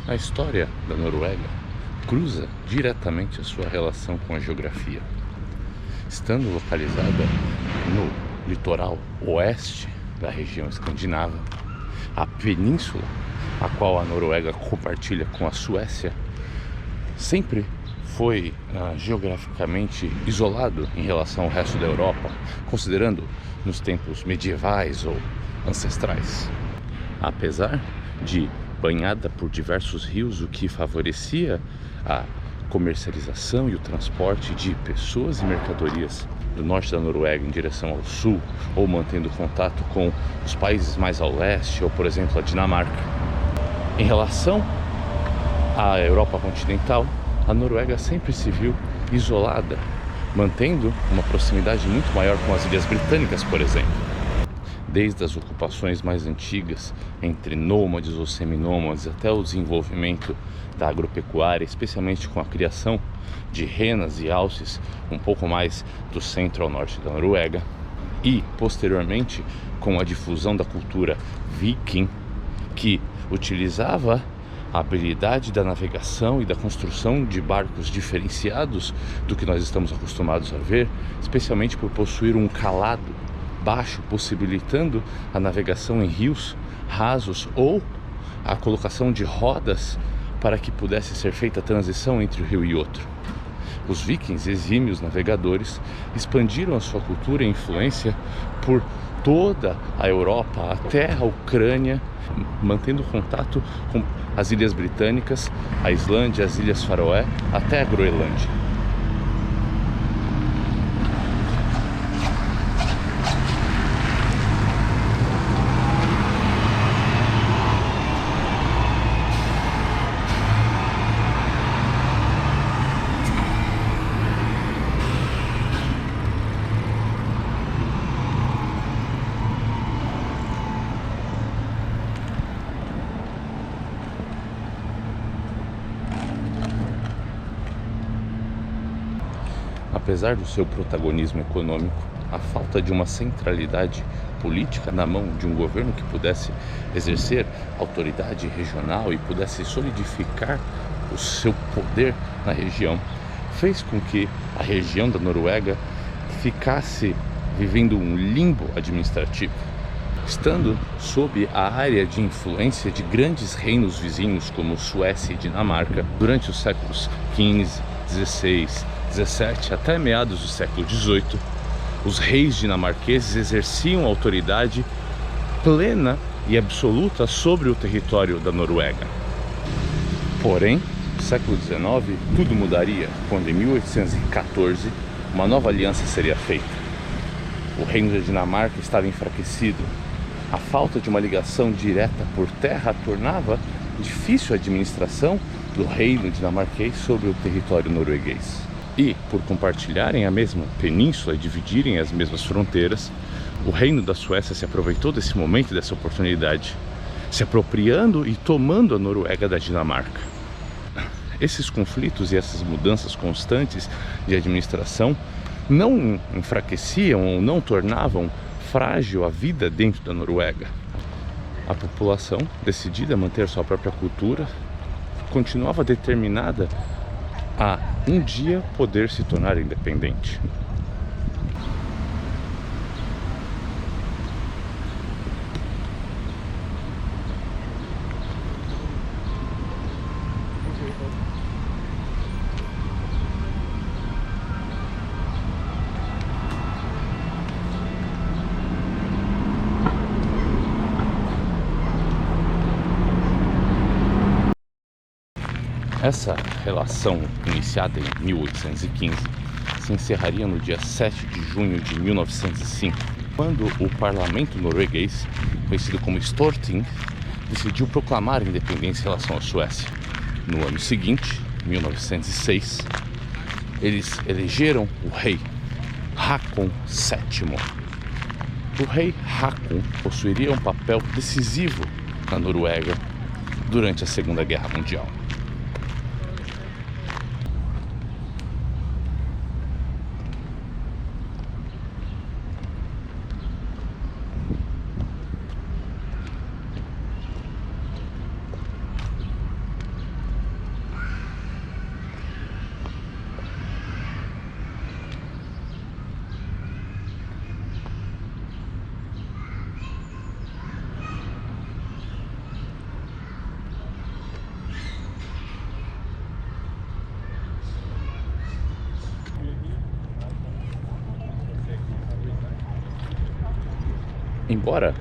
A história da Noruega cruza diretamente a sua relação com a geografia. Estando localizada no litoral oeste da região escandinava, a península, a qual a Noruega compartilha com a Suécia, sempre foi geograficamente isolado em relação ao resto da Europa, considerando nos tempos medievais ou ancestrais. Apesar de banhada por diversos rios, o que favorecia a comercialização e o transporte de pessoas e mercadorias do norte da Noruega em direção ao sul, ou mantendo contato com os países mais ao leste, ou por exemplo a Dinamarca. Em relação à Europa continental, a Noruega sempre se viu isolada, mantendo uma proximidade muito maior com as Ilhas Britânicas, por exemplo. Desde as ocupações mais antigas, entre nômades ou seminômades, até o desenvolvimento da agropecuária, especialmente com a criação de renas e alces um pouco mais do centro ao norte da Noruega, e posteriormente com a difusão da cultura viking, que utilizava a habilidade da navegação e da construção de barcos diferenciados do que nós estamos acostumados a ver, especialmente por possuir um calado baixo, possibilitando a navegação em rios rasos ou a colocação de rodas para que pudesse ser feita a transição entre um rio e outro. Os vikings, exímios navegadores, expandiram a sua cultura e influência por toda a Europa até a Ucrânia, mantendo contato com as Ilhas Britânicas, a Islândia, as Ilhas Faroé, até a Groenlândia. Apesar do seu protagonismo econômico, a falta de uma centralidade política na mão de um governo que pudesse exercer autoridade regional e pudesse solidificar o seu poder na região, fez com que a região da Noruega ficasse vivendo um limbo administrativo, estando sob a área de influência de grandes reinos vizinhos como Suécia e Dinamarca durante os séculos XV, XVI, XVII até meados do século XVIII. Os reis dinamarqueses exerciam autoridade plena e absoluta sobre o território da Noruega. Porém, no século XIX, tudo mudaria quando em 1814 uma nova aliança seria feita. O reino da Dinamarca estava enfraquecido. A falta de uma ligação direta por terra tornava difícil a administração do reino dinamarquês sobre o território norueguês. E, por compartilharem a mesma península e dividirem as mesmas fronteiras, o reino da Suécia se aproveitou desse momento, dessa oportunidade, se apropriando e tomando a Noruega da Dinamarca. Esses conflitos e essas mudanças constantes de administração não enfraqueciam ou não tornavam frágil a vida dentro da Noruega. A população, decidida a manter sua própria cultura, continuava determinada a um dia poder se tornar independente. Essa relação, iniciada em 1815, se encerraria no dia 7 de junho de 1905, quando o parlamento norueguês, conhecido como Storting, decidiu proclamar a independência em relação à Suécia. No ano seguinte, 1906, eles elegeram o rei Haakon VII. O rei Haakon possuiria um papel decisivo na Noruega durante a Segunda Guerra Mundial. Embora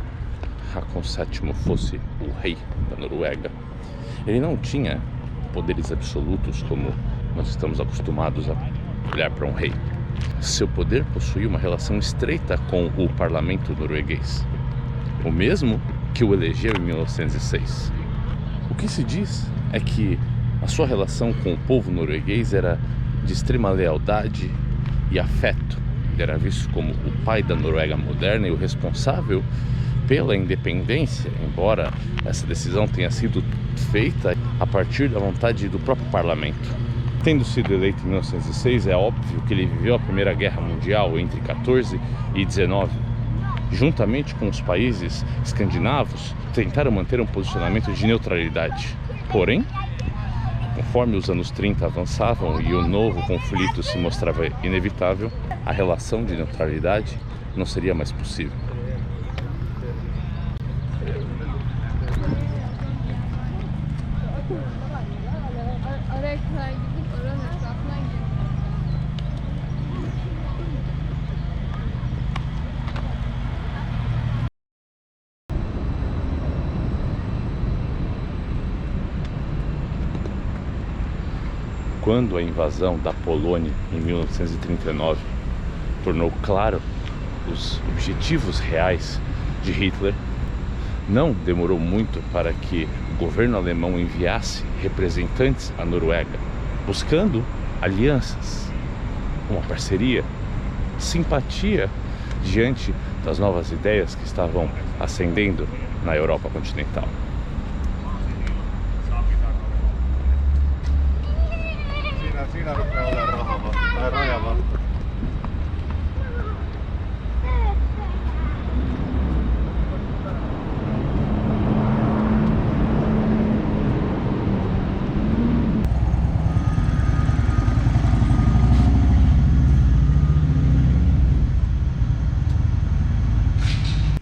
Hakon VII fosse o rei da Noruega, ele não tinha poderes absolutos como nós estamos acostumados a olhar para um rei. Seu poder possuía uma relação estreita com o parlamento norueguês, o mesmo que o elegeu em 1906. O que se diz é que a sua relação com o povo norueguês era de extrema lealdade e afeto. Ele era visto como o pai da Noruega moderna e o responsável pela independência, embora essa decisão tenha sido feita a partir da vontade do próprio parlamento. Tendo sido eleito em 1906, é óbvio que ele viveu a Primeira Guerra Mundial entre 14 e 19. Juntamente com os países escandinavos, tentaram manter um posicionamento de neutralidade. Porém, conforme os anos 30 avançavam e o novo conflito se mostrava inevitável, a relação de neutralidade não seria mais possível. Quando a invasão da Polônia em 1939 tornou claro os objetivos reais de Hitler, não demorou muito para que o governo alemão enviasse representantes à Noruega, buscando alianças, uma parceria, simpatia diante das novas ideias que estavam ascendendo na Europa continental. Siinä rupeaa olemaan raja vasta.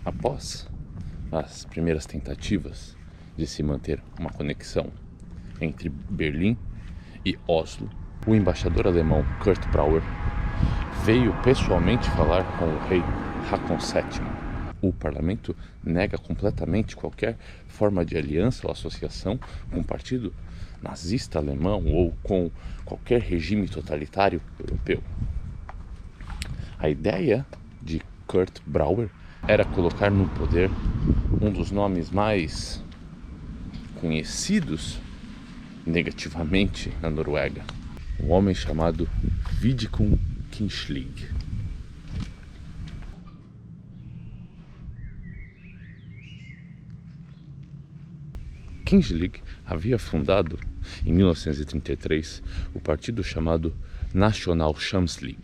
Após as primeiras tentativas de se manter uma conexão entre Berlim e Oslo, o embaixador alemão Kurt Brauer veio pessoalmente falar com o rei Hakon VII. O parlamento nega completamente qualquer forma de aliança ou associação com o partido nazista alemão ou com qualquer regime totalitário europeu. A ideia de Kurt Brauer era colocar no poder um dos nomes mais conhecidos negativamente na Noruega, um homem chamado Vidkun Quisling. Quisling havia fundado em 1933 o partido chamado National Samling,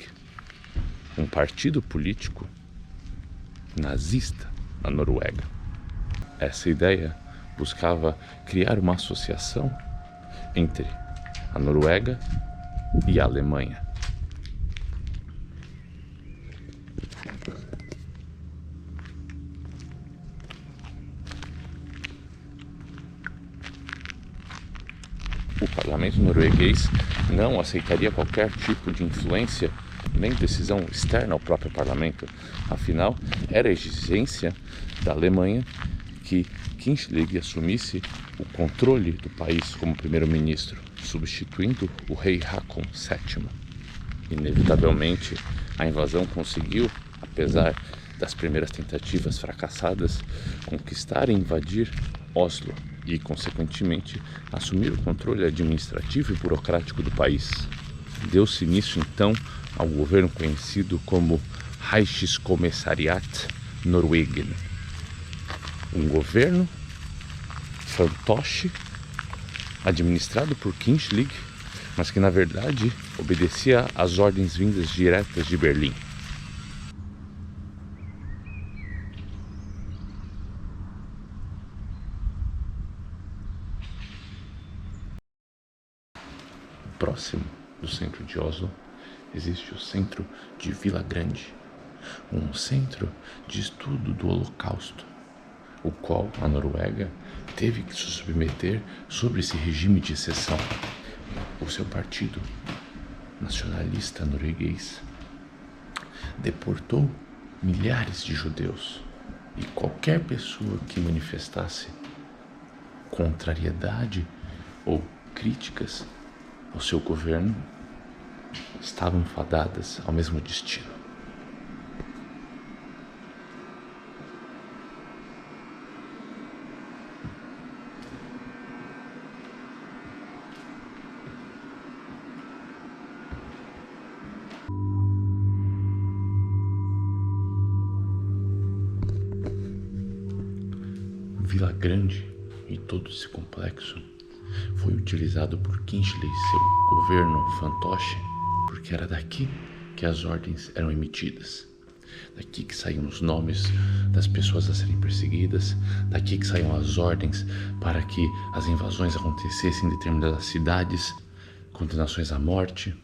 um partido político nazista na Noruega. Essa ideia buscava criar uma associação entre a Noruega e a Alemanha. O parlamento norueguês não aceitaria qualquer tipo de influência nem decisão externa ao próprio parlamento. Afinal, era a exigência da Alemanha que Quisling assumisse o controle do país como primeiro-ministro, substituindo o rei Hakon VII. Inevitavelmente, a invasão conseguiu, apesar das primeiras tentativas fracassadas, conquistar e invadir Oslo e, consequentemente, assumir o controle administrativo e burocrático do país. Deu-se início, então, ao governo conhecido como Reichskommissariat Norwegen, um governo fantoche administrado por Quisling, mas que na verdade obedecia às ordens vindas diretas de Berlim. Próximo do centro de Oslo existe o centro de Vila Grande, um centro de estudo do Holocausto, o qual a Noruega teve que se submeter sobre esse regime de exceção. O seu partido nacionalista norueguês deportou milhares de judeus E qualquer pessoa que manifestasse contrariedade ou críticas ao seu governo estavam fadadas ao mesmo destino. Vila Grande e todo esse complexo foi utilizado por Kingsley e seu governo fantoche, porque era daqui que as ordens eram emitidas, daqui que saíam os nomes das pessoas a serem perseguidas, daqui que saíam as ordens para que as invasões acontecessem em determinadas cidades, condenações à morte.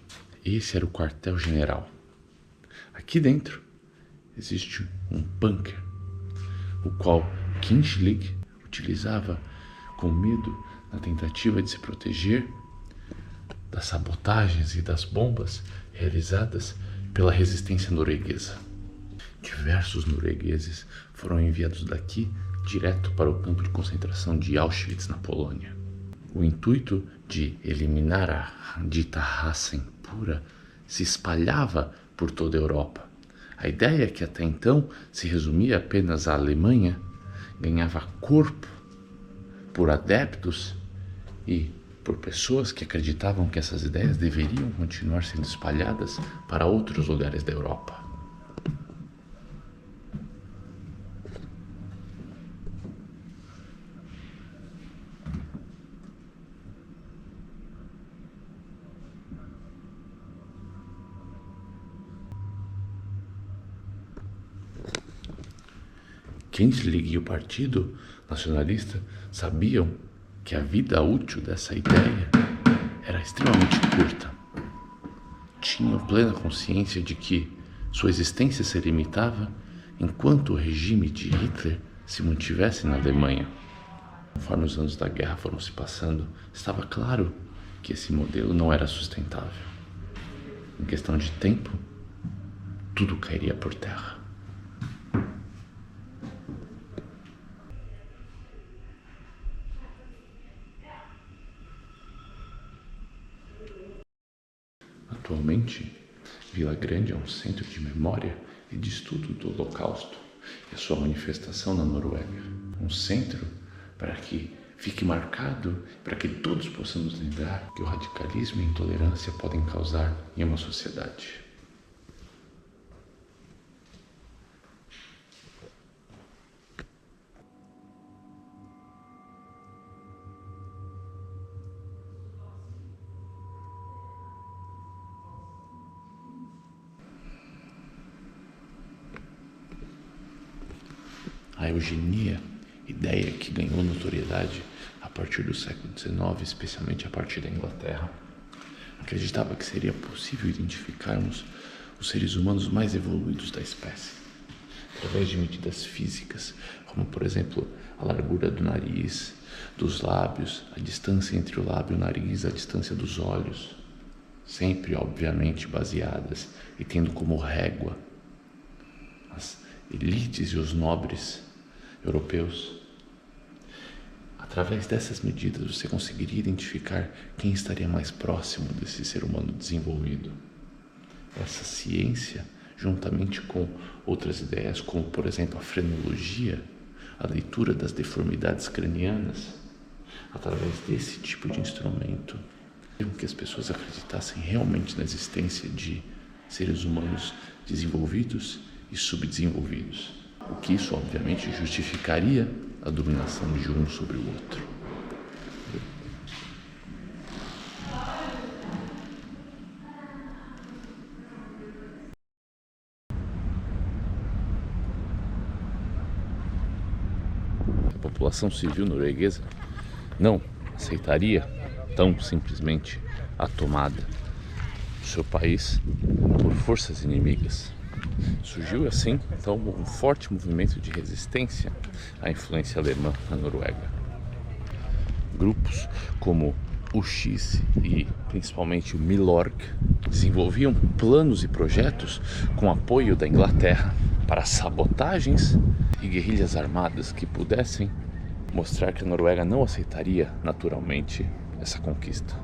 Esse era o quartel-general. Aqui dentro existe um bunker, o qual Kingsley utilizava com medo na tentativa de se proteger das sabotagens e das bombas realizadas pela resistência norueguesa. Diversos noruegueses foram enviados daqui direto para o campo de concentração de Auschwitz, na Polônia. O intuito de eliminar a dita raça impura se espalhava por toda a Europa. A ideia, que até então se resumia apenas à Alemanha, ganhava corpo por adeptos e por pessoas que acreditavam que essas ideias deveriam continuar sendo espalhadas para outros lugares da Europa. Kingsley e o Partido Nacionalista sabiam que a vida útil dessa ideia era extremamente curta. Tinham plena consciência de que sua existência se limitava enquanto o regime de Hitler se mantivesse na Alemanha. Conforme os anos da guerra foram se passando, estava claro que esse modelo não era sustentável. Em questão de tempo, tudo cairia por terra. Atualmente, Vila Grande é um centro de memória e de estudo do Holocausto e a sua manifestação na Noruega. Um centro para que fique marcado, para que todos possamos lembrar que o radicalismo e a intolerância podem causar em uma sociedade. A eugenia, ideia que ganhou notoriedade a partir do século XIX, especialmente a partir da Inglaterra, acreditava que seria possível identificarmos os seres humanos mais evoluídos da espécie, através de medidas físicas, como por exemplo a largura do nariz, dos lábios, a distância entre o lábio e o nariz, a distância dos olhos, sempre obviamente baseadas e tendo como régua as elites e os nobres europeus. Através dessas medidas você conseguiria identificar quem estaria mais próximo desse ser humano desenvolvido. Essa ciência, juntamente com outras ideias, como por exemplo a frenologia, a leitura das deformidades cranianas, através desse tipo de instrumento, com que as pessoas acreditassem realmente na existência de seres humanos desenvolvidos e subdesenvolvidos, o que isso obviamente justificaria a dominação de um sobre o outro. A população civil norueguesa não aceitaria tão simplesmente a tomada do seu país por forças inimigas. Surgiu assim, então, um forte movimento de resistência à influência alemã na Noruega. Grupos como o X e principalmente o Milorg desenvolviam planos e projetos com apoio da Inglaterra para sabotagens e guerrilhas armadas que pudessem mostrar que a Noruega não aceitaria naturalmente essa conquista.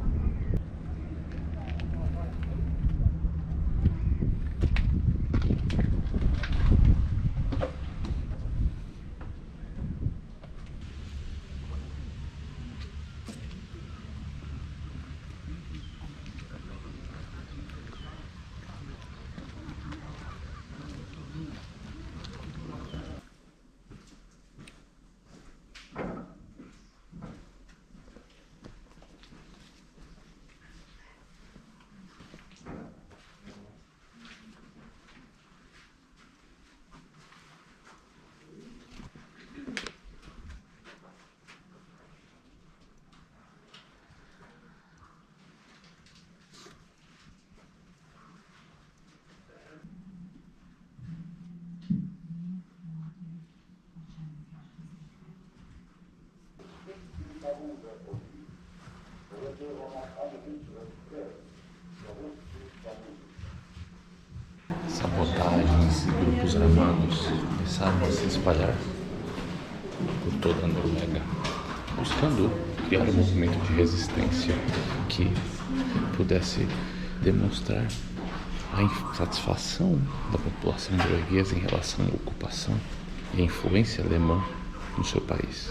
Sabotagens e grupos armados começaram a se espalhar por toda a Noruega, buscando criar um movimento de resistência que pudesse demonstrar a insatisfação da população norueguesa em relação à ocupação e à influência alemã no seu país.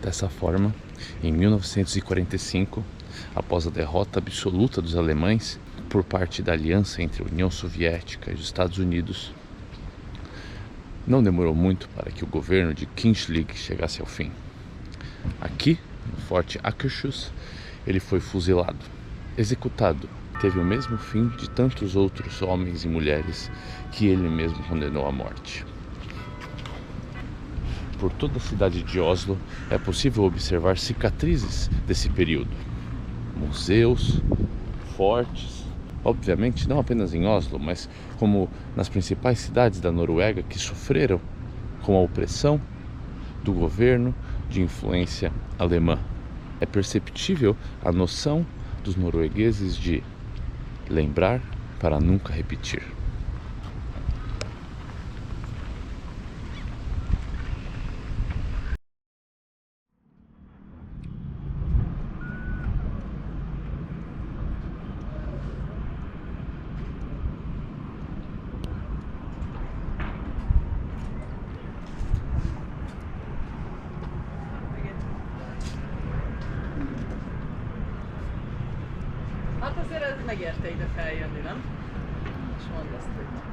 Dessa forma, em 1945, após a derrota absoluta dos alemães por parte da aliança entre a União Soviética e os Estados Unidos, não demorou muito para que o governo de Kingsley chegasse ao fim. Aqui, no Forte Akershus, ele foi fuzilado, executado. Teve o mesmo fim de tantos outros homens e mulheres que ele mesmo condenou à morte. Por toda a cidade de Oslo é possível observar cicatrizes desse período. Museus, fortes, obviamente não apenas em Oslo, mas como nas principais cidades da Noruega que sofreram com a opressão do governo de influência alemã. É perceptível a noção dos noruegueses de lembrar para nunca repetir. Hát azért ez megérte ide feljönni, nem? És mondd azt, hogy